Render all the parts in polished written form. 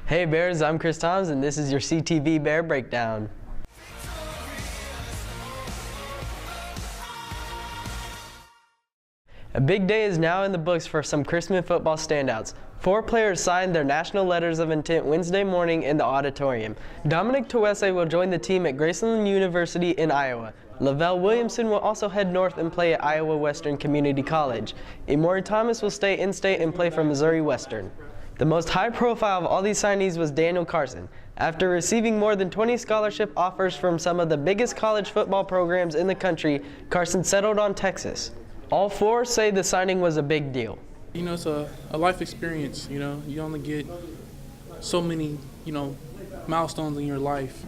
Hey Bears, I'm Chris Toms and this is your CTV Bear Breakdown. A big day is now in the books for some Chrisman football standouts. 4 players signed their national letters of intent Wednesday morning in the auditorium. Dominic Tuwese will join the team at Graceland University in Iowa. Lavelle Williamson will also head north and play at Iowa Western Community College. Emory Thomas will stay in-state and play for Missouri Western. The most high-profile of all these signees was Daniel Carson. After receiving more than 20 scholarship offers from some of the biggest college football programs in the country, Carson settled on Texas. All 4 say the signing was a big deal. You know, it's a life experience, you know. You only get so many, milestones in your life,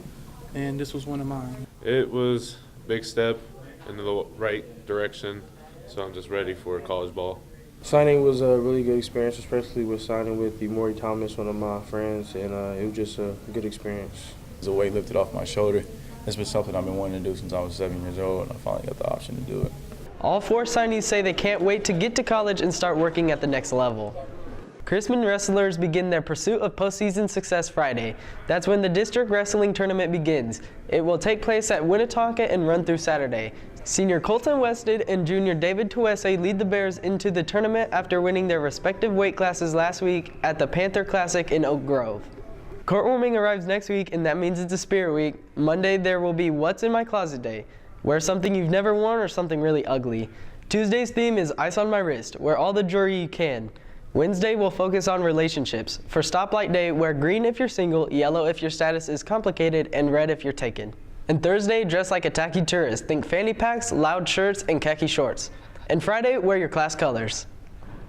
and this was one of mine. It was a big step in the right direction, so I'm just ready for college ball. Signing was a really good experience, especially with signing with Emory Thomas, one of my friends, and it was just a good experience. It was a weight lifted off my shoulder. It's been something I've been wanting to do since I was 7 years old, and I finally got the option to do it. All 4 signees say they can't wait to get to college and start working at the next level. Chrisman wrestlers begin their pursuit of postseason success Friday. That's when the district wrestling tournament begins. It will take place at Winnetonka and run through Saturday. Senior Colton Wested and junior David Tuwese lead the Bears into the tournament after winning their respective weight classes last week at the Panther Classic in Oak Grove. Courtwarming arrives next week, and that means it's a Spirit Week. Monday there will be What's in My Closet Day. Wear something you've never worn or something really ugly. Tuesday's theme is Ice on My Wrist. Wear all the jewelry you can. Wednesday will focus on relationships. For Stoplight Day, wear green if you're single, yellow if your status is complicated, and red if you're taken. And Thursday, dress like a tacky tourist. Think fanny packs, loud shirts, and khaki shorts. And Friday, wear your class colors.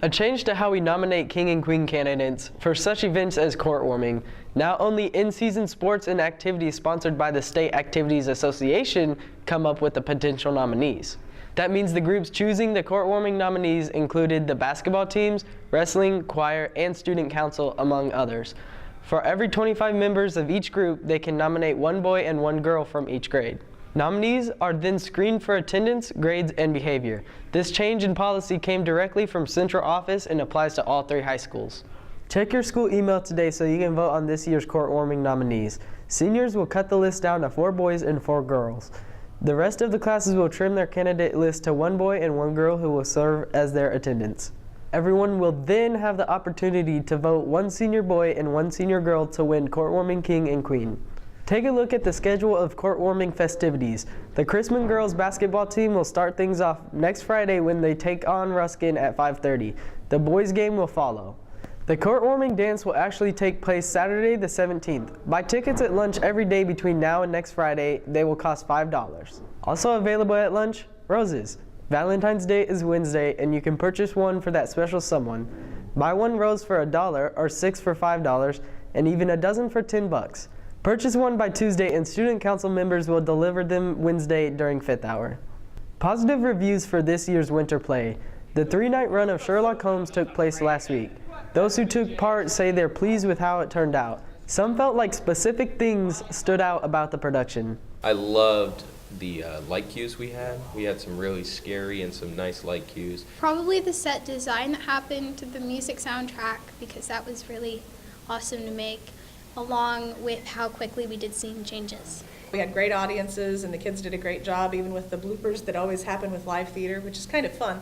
A change to how we nominate king and queen candidates for such events as courtwarming. Now only in-season sports and activities sponsored by the State Activities Association come up with the potential nominees. That means the groups choosing the courtwarming nominees included the basketball teams, wrestling, choir, and student council, among others. For every 25 members of each group, they can nominate 1 boy and 1 girl from each grade. Nominees are then screened for attendance, grades, and behavior. This change in policy came directly from central office and applies to all 3 high schools. Check your school email today so you can vote on this year's courtwarming nominees. Seniors will cut the list down to 4 boys and 4 girls. The rest of the classes will trim their candidate list to 1 boy and 1 girl who will serve as their attendants. Everyone will then have the opportunity to vote 1 senior boy and 1 senior girl to win courtwarming king and queen. Take a look at the schedule of courtwarming festivities. The Chrisman girls basketball team will start things off next Friday when they take on Ruskin at 5:30. The boys game will follow. The courtwarming dance will actually take place Saturday the 17th. Buy tickets at lunch every day between now and next Friday. They will cost $5. Also available at lunch, roses. Valentine's Day is Wednesday, and you can purchase one for that special someone. Buy 1 rose for $1 or 6 for $5, and even a dozen for $10. Purchase one by Tuesday, and student council members will deliver them Wednesday during 5th hour. Positive reviews for this year's winter play. The 3-night run of Sherlock Holmes took place last week. Those who took part say they're pleased with how it turned out. Some felt like specific things stood out about the production. I loved the light cues we had. We had some really scary and some nice light cues. Probably the set design that happened to the music soundtrack, because that was really awesome to make, along with how quickly we did scene changes. We had great audiences, and the kids did a great job, even with the bloopers that always happen with live theater, which is kind of fun.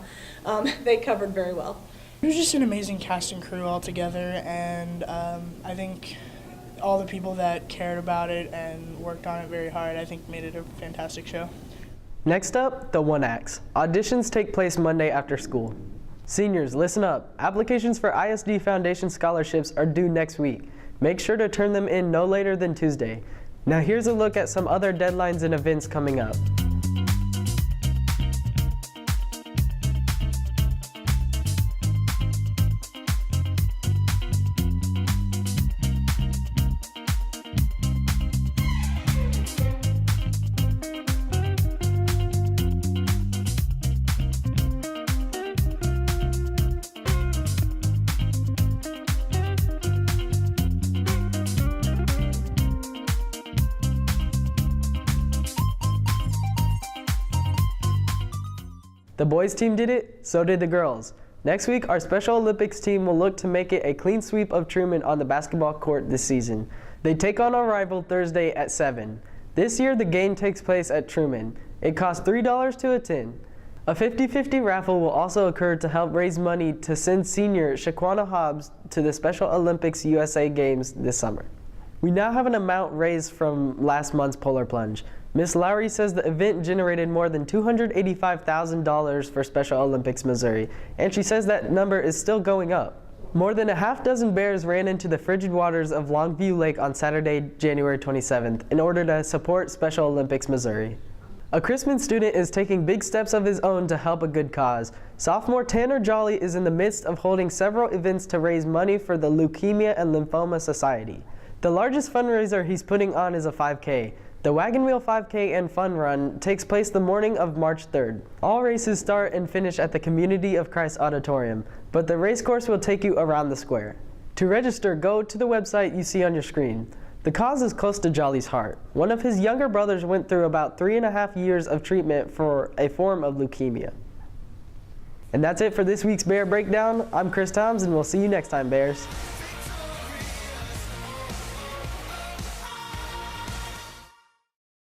They covered very well. It was just an amazing cast and crew all together, and I think all the people that cared about it and worked on it very hard, I think made it a fantastic show. Next up, the one acts. Auditions take place Monday after school. Seniors, listen up. Applications for ISD Foundation scholarships are due next week. Make sure to turn them in no later than Tuesday. Now here's a look at some other deadlines and events coming up. The boys team did it, so did the girls. Next week, our Special Olympics team will look to make it a clean sweep of Truman on the basketball court this season. They take on our rival Thursday at 7. This year, the game takes place at Truman. It costs $3 to attend. A 50-50 raffle will also occur to help raise money to send senior Shaquana Hobbs to the Special Olympics USA Games this summer. We now have an amount raised from last month's polar plunge. Ms. Lowry says the event generated more than $285,000 for Special Olympics Missouri, and she says that number is still going up. More than a half dozen bears ran into the frigid waters of Longview Lake on Saturday, January 27th, in order to support Special Olympics Missouri. A Chrisman student is taking big steps of his own to help a good cause. Sophomore Tanner Jolly is in the midst of holding several events to raise money for the Leukemia and Lymphoma Society. The largest fundraiser he's putting on is a 5K. The Wagon Wheel 5K and Fun Run takes place the morning of March 3rd. All races start and finish at the Community of Christ Auditorium, but the race course will take you around the square. To register, go to the website you see on your screen. The cause is close to Jolly's heart. One of his younger brothers went through about 3.5 years of treatment for a form of leukemia. And that's it for this week's Bear Breakdown. I'm Chris Toms, and we'll see you next time, Bears.